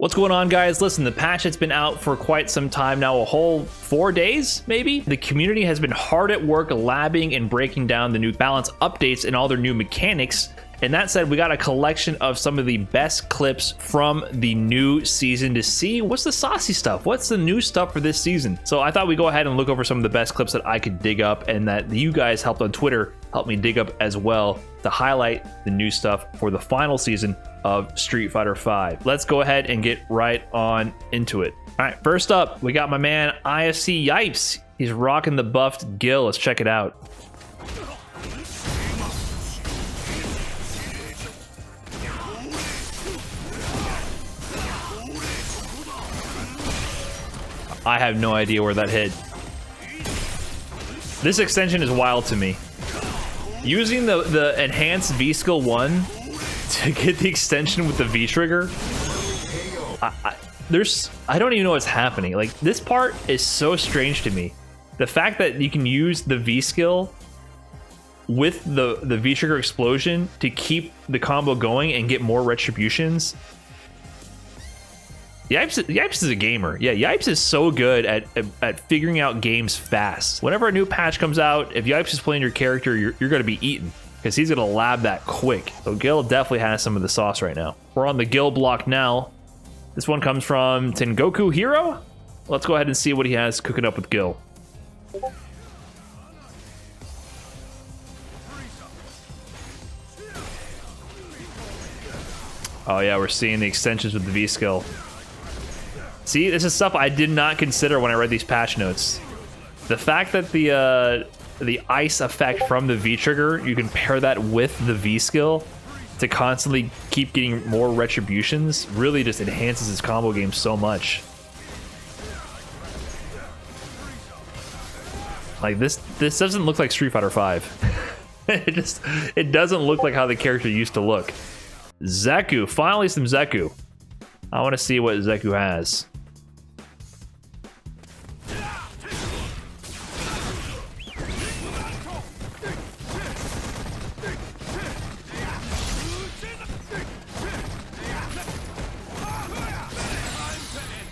What's going on, guys? Listen, the patch has been out for quite some time now, a whole 4 days, maybe? The community has been hard at work labbing and breaking down the new balance updates and all their new mechanics. And that said, we got a collection of some of the best clips from the new season to see what's the saucy stuff, what's the new stuff for this season. So I thought we'd go ahead and look over some of the best clips that I could dig up and that you guys helped on Twitter help me dig up as well to highlight the new stuff for the final season of Street Fighter V. Let's go ahead and get right on into it. All right, first up, we got my man IFC Yipes. He's rocking the buffed Gill. Let's check it out. I have no idea where that hit. This extension is wild to me. Using the enhanced V skill 1 to get the extension with the V-Trigger, I don't even know what's happening. Like, this part is so strange to me. The fact that you can use the V skill with the V-Trigger explosion to keep the combo going and get more retributions. Yipes is a gamer. Yeah, Yipes is so good at figuring out games fast. Whenever a new patch comes out, if Yipes is playing your character, you're going to be eaten because he's going to lab that quick. So Gill definitely has some of the sauce right now. We're on the Gill block now. This one comes from Tengoku Hero. Let's go ahead and see what he has cooking up with Gill. Oh yeah, we're seeing the extensions with the V skill. See, this is stuff I did not consider when I read these patch notes. The fact that the ice effect from the V-Trigger, you can pair that with the V-Skill to constantly keep getting more retributions, really just enhances his combo game so much. Like, this doesn't look like Street Fighter V. it doesn't look like how the character used to look. Zeku, finally some Zeku. I want to see what Zeku has.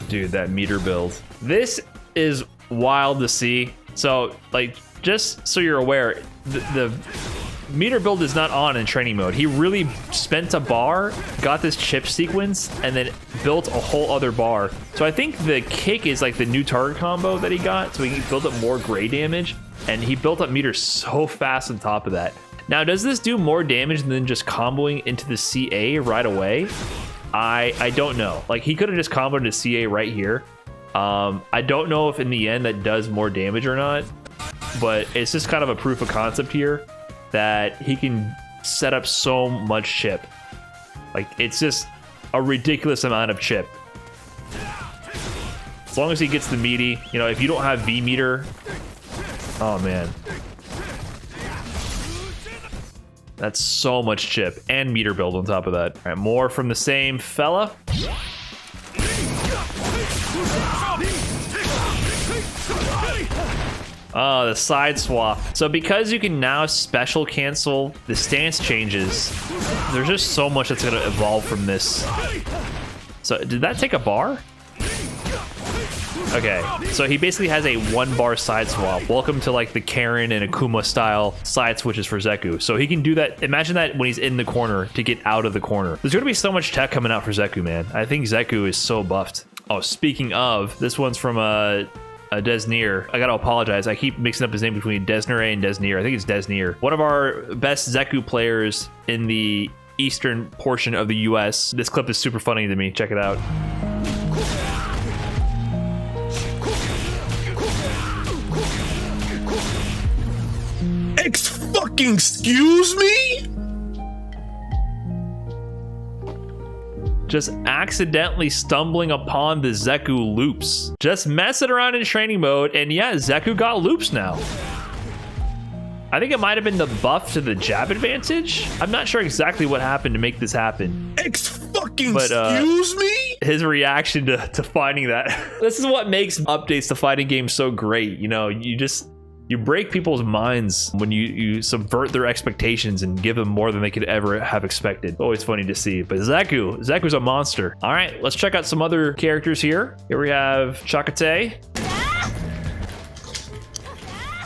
Dude, that meter build. This is wild to see. So, like, just so you're aware, the meter build is not on in training mode. He really spent a bar, got this chip sequence, and then built a whole other bar. So I think the kick is like the new target combo that he got, so he can build up more gray damage, and he built up meters so fast on top of that. Now, does this do more damage than just comboing into the CA right away? I don't know. Like, he could have just comboed into CA right here. I don't know if in the end that does more damage or not, but it's just kind of a proof of concept here that he can set up so much chip. Like, it's just a ridiculous amount of chip. As long as he gets the meaty, you know, if you don't have V meter, oh man. That's so much chip and meter build on top of that. All right, more from the same fella. Oh, the side swap. So because you can now special cancel the stance changes, there's just so much that's gonna evolve from this. So did that take a bar? Okay, so he basically has a 1-bar side swap. Welcome to like the Karin and Akuma style side switches for Zeku. So he can do that. Imagine that when he's in the corner to get out of the corner. There's gonna be so much tech coming out for Zeku, man. I think Zeku is so buffed. Oh, speaking of, this one's from Desnir. I gotta apologize. I keep mixing up his name between Desnir and Desnir. I think it's Desnir. One of our best Zeku players in the eastern portion of the US. This clip is super funny to me. Check it out. Excuse me? Just accidentally stumbling upon the Zeku loops. Just messing around in training mode, and yeah, Zeku got loops now. I think it might have been the buff to the jab advantage. I'm not sure exactly what happened to make this happen. Excuse me? His reaction to finding that. This is what makes updates to fighting games so great. You know, You break people's minds when you subvert their expectations and give them more than they could ever have expected. Always funny to see. But Zeku's a monster. All right, let's check out some other characters here. Here we have Chakate.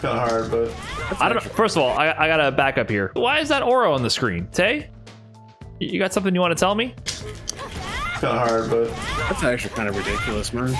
Kind of hard, but I don't know. First of all, I gotta back up here. Why is that Oro on the screen? Tay, you got something you want to tell me? kind of hard, but that's actually kind of ridiculous, man.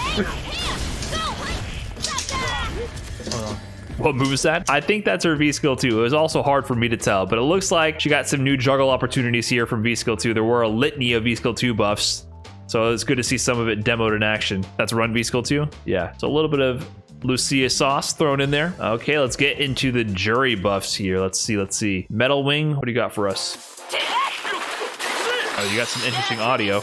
What move is that? I think that's her V-Skill 2. It was also hard for me to tell, but it looks like she got some new juggle opportunities here from V-Skill 2. There were a litany of V-Skill 2 buffs, so it's good to see some of it demoed in action. That's run V-Skill 2? Yeah, so a little bit of Lucia sauce thrown in there. Okay, let's get into the Juri buffs here. Let's see. Metal Wing, what do you got for us? Oh, you got some interesting audio.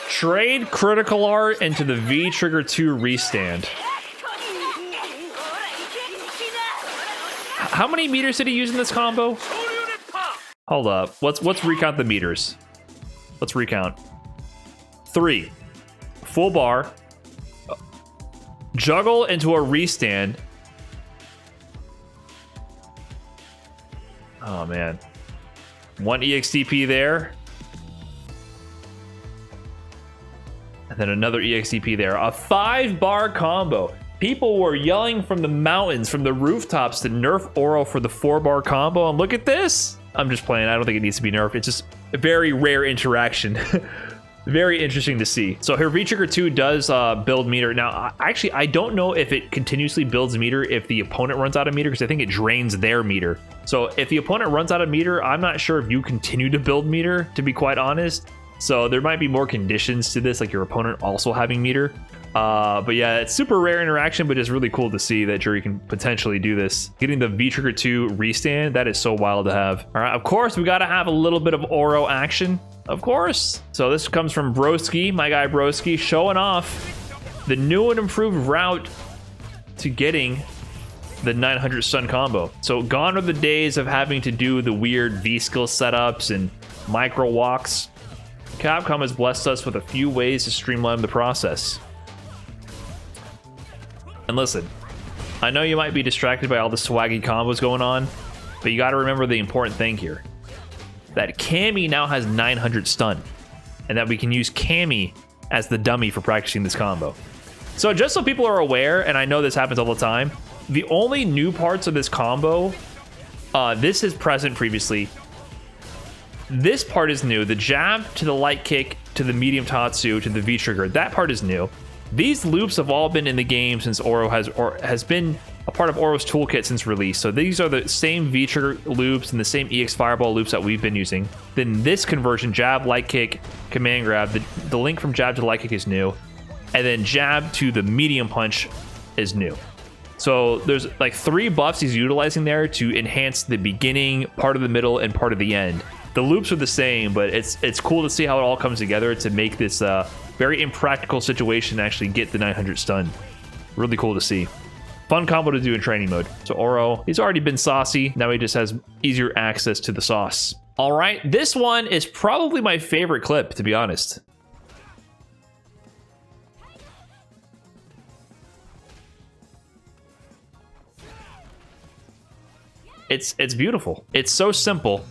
Trade critical art into the V-Trigger 2 restand. How many meters did he use in this combo? Hold up. Let's recount the meters. Let's recount. 3. Full bar. Juggle into a restand. Oh man. 1 EXTP there. And then another EXTP there. A 5-bar combo. People were yelling from the mountains, from the rooftops to nerf Oro for the 4-bar combo. And look at this. I'm just playing. I don't think it needs to be nerfed. It's just a very rare interaction. Very interesting to see. So her V-Trigger 2 does build meter. Now, actually, I don't know if it continuously builds meter if the opponent runs out of meter, because I think it drains their meter. So if the opponent runs out of meter, I'm not sure if you continue to build meter, to be quite honest. So there might be more conditions to this, like your opponent also having meter. But yeah, it's super rare interaction, but it's really cool to see that Juri can potentially do this. Getting the V-Trigger 2 restand, that is so wild to have. All right, of course, we got to have a little bit of Oro action. Of course. So this comes from Broski, my guy Broski, showing off the new and improved route to getting the 900 stun combo. So gone are the days of having to do the weird V-skill setups and micro walks. Capcom has blessed us with a few ways to streamline the process. And listen, I know you might be distracted by all the swaggy combos going on, but you got to remember the important thing here. That Cammy now has 900 stun, and that we can use Cammy as the dummy for practicing this combo. So just so people are aware, and I know this happens all the time, the only new parts of this combo, this is present previously. This part is new. The jab to the light kick to the medium tatsu to the V-Trigger, that part is new. These loops have all been in the game since Oro has been a part of Oro's toolkit since release. So these are the same V-Trigger loops and the same EX Fireball loops that we've been using. Then this conversion, jab, light kick, command grab, the link from jab to light kick is new. And then jab to the medium punch is new. So there's like 3 buffs he's utilizing there to enhance the beginning, part of the middle, and part of the end. The loops are the same, but it's cool to see how it all comes together to make this very impractical situation to actually get the 900 stun. Really cool to see. Fun combo to do in training mode. So Oro, he's already been saucy. Now he just has easier access to the sauce. All right, this one is probably my favorite clip, to be honest. It's beautiful. It's so simple,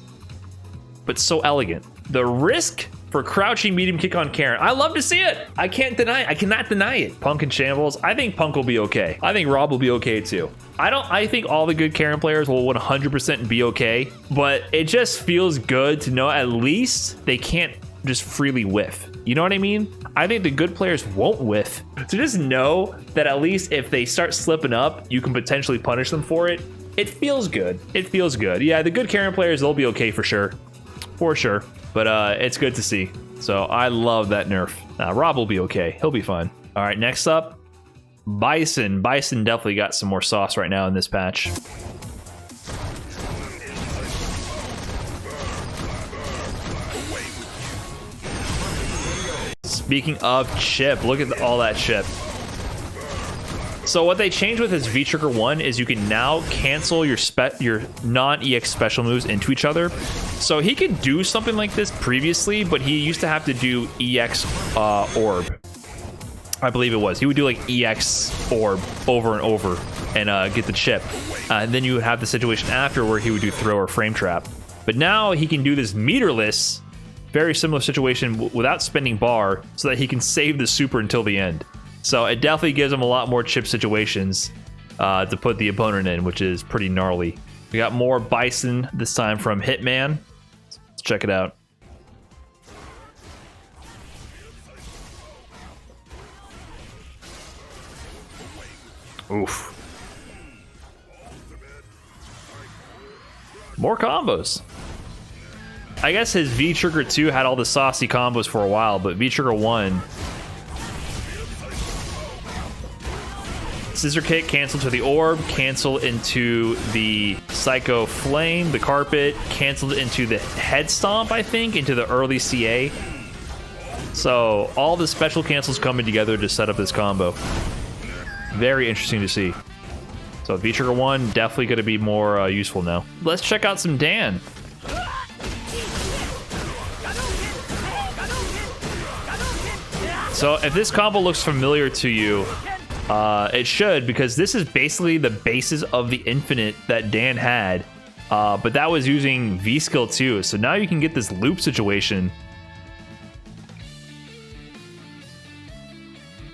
but so elegant. The risk for crouching medium kick on Karin. I love to see it. I can't deny it. I cannot deny it. Punk and Shambles. I think Punk will be okay. I think Rob will be okay too. I think all the good Karin players will 100% be okay, but it just feels good to know at least they can't just freely whiff. You know what I mean? I think the good players won't whiff. So just know that at least if they start slipping up, you can potentially punish them for it. It feels good. It feels good. Yeah, the good Karin players, they'll be okay for sure. For sure. But it's good to see. So I love that nerf. Rob will be okay. He'll be fine. All right, next up, Bison. Bison definitely got some more sauce right now in this patch. Speaking of chip, look at all that chip. So what they changed with his V-Trigger 1 is you can now cancel your non-EX special moves into each other. So he could do something like this previously, but he used to have to do EX orb. I believe it was. He would do like EX orb over and over and get the chip. And then you would have the situation after where he would do throw or frame trap. But now he can do this meterless, very similar situation without spending bar so that he can save the super until the end. So it definitely gives him a lot more chip situations to put the opponent in, which is pretty gnarly. We got more Bison, this time from Hitman. Let's check it out. Oof. More combos. I guess his V-Trigger 2 had all the saucy combos for a while, but V-Trigger 1... Scissor kick, cancel to the orb, cancel into the Psycho Flame, the carpet, canceled into the head stomp, I think, into the early CA. So all the special cancels coming together to set up this combo. Very interesting to see. So V-Trigger 1 definitely going to be more useful now. Let's check out some Dan. So if this combo looks familiar to you, it should, because this is basically the basis of the infinite that Dan had, but that was using V-Skill 2. So now you can get this loop situation.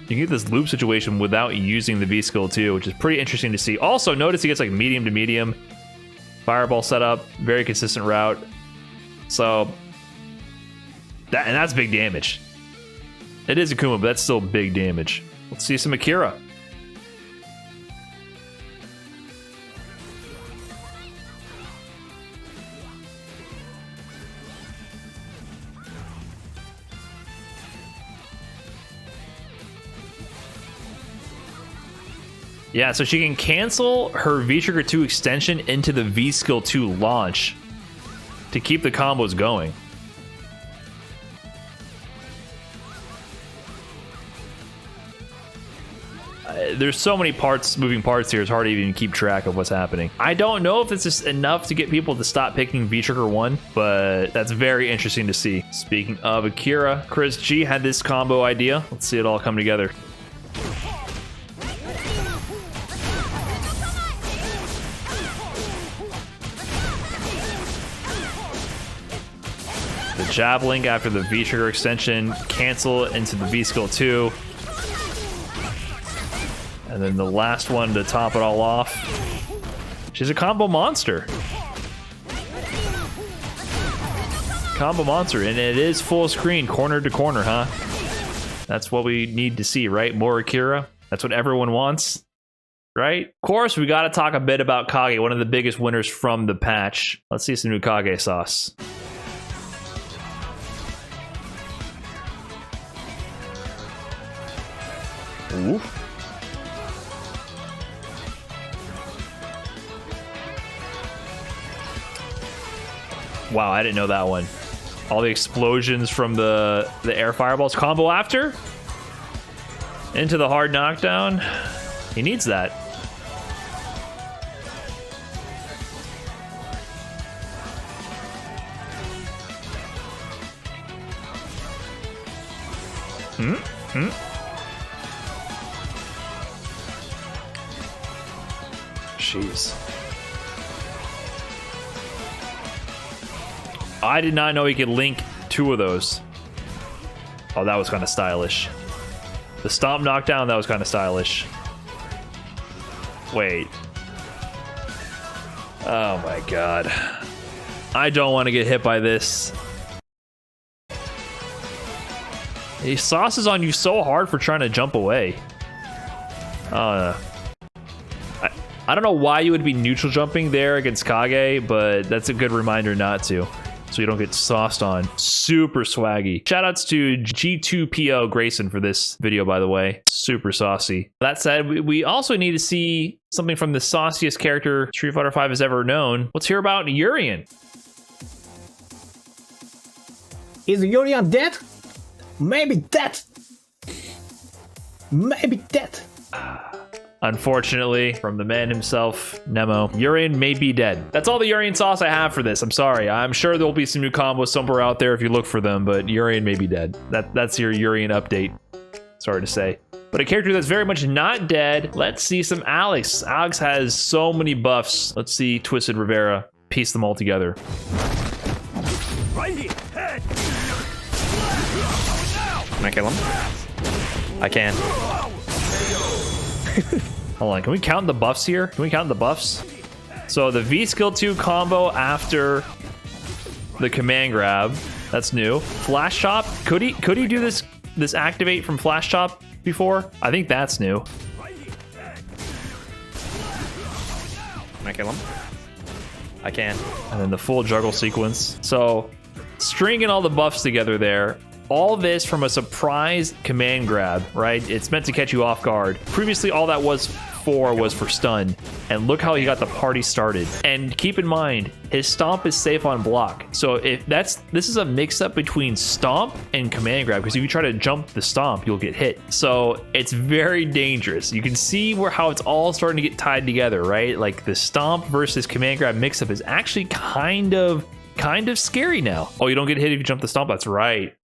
You can get this loop situation without using the V-Skill 2, which is pretty interesting to see. Also, notice he gets like medium to medium. Fireball setup, very consistent route. So, that's big damage. It is Akuma, but that's still big damage. Let's see some Akira. Yeah, so she can cancel her V-Trigger 2 extension into the V-Skill 2 launch to keep the combos going. There's so many moving parts here, it's hard to even keep track of what's happening. I don't know if this is enough to get people to stop picking V-Trigger 1, but that's very interesting to see. Speaking of Akira, Chris G had this combo idea. Let's see it all come together. The jab link after the V-Trigger extension, cancel into the V-Skill 2. And then the last one to top it all off. She's a combo monster. Combo monster, and it is full screen, corner to corner, huh? That's what we need to see, right? More Akira. That's what everyone wants, right? Of course, we got to talk a bit about Kage, one of the biggest winners from the patch. Let's see some new Kage sauce. Ooh. Wow, I didn't know that one. All the explosions from the air fireballs. Combo after. Into the hard knockdown. He needs that. Jeez. I did not know he could link two of those. Oh, that was kind of stylish. The stomp knockdown, that was kind of stylish. Wait. Oh my god. I don't want to get hit by this. He sauces on you so hard for trying to jump away. I don't know why you would be neutral jumping there against Kage, but that's a good reminder not to, so you don't get sauced on. Super swaggy. Shoutouts to G2PO Grayson for this video, by the way. Super saucy. That said, we also need to see something from the sauciest character Street Fighter V has ever known. Let's hear about Urien. Is Urien dead? Maybe dead. Maybe dead. Unfortunately, from the man himself, Nemo, Urien may be dead. That's all the Urien sauce I have for this. I'm sorry. I'm sure there'll be some new combos somewhere out there if you look for them, but Urien may be dead. That's your Urien update. Sorry to say. But a character that's very much not dead. Let's see some Alex. Alex has so many buffs. Let's see Twisted Rivera piece them all together. Can I kill him? I can. Hold on, can we count the buffs here? Can we count the buffs? So the V skill 2 combo after the command grab. That's new. Flash chop. Could he do this activate from flash chop before? I think that's new. Can I kill him? I can. And then the full juggle sequence. So stringing all the buffs together there. All this from a surprise command grab, right? It's meant to catch you off guard. Previously, all that was for stun. And look how he got the party started. And keep in mind, his stomp is safe on block. So if this is a mix up between stomp and command grab, because if you try to jump the stomp, you'll get hit. So it's very dangerous. You can see how it's all starting to get tied together, right? Like the stomp versus command grab mix up is actually kind of scary now. Oh, you don't get hit if you jump the stomp? That's right.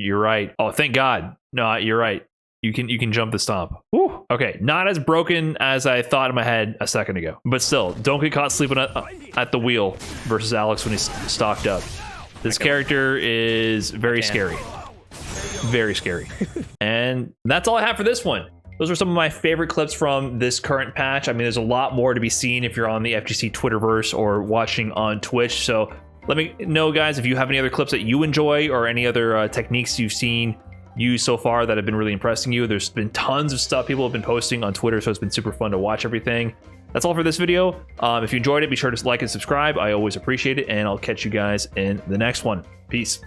You're right. Oh, thank God. No, you're right. You can jump the stomp. Woo. Okay, not as broken as I thought in my head a second ago. But still, don't get caught sleeping at the wheel versus Alex when he's stocked up. This character is very scary. Very scary. And that's all I have for this one. Those are some of my favorite clips from this current patch. I mean, there's a lot more to be seen if you're on the FGC Twitterverse or watching on Twitch. So let me know, guys, if you have any other clips that you enjoy or any other techniques you've seen used so far that have been really impressing you. There's been tons of stuff people have been posting on Twitter, so it's been super fun to watch everything. That's all for this video. If you enjoyed it, be sure to like and subscribe. I always appreciate it, and I'll catch you guys in the next one. Peace.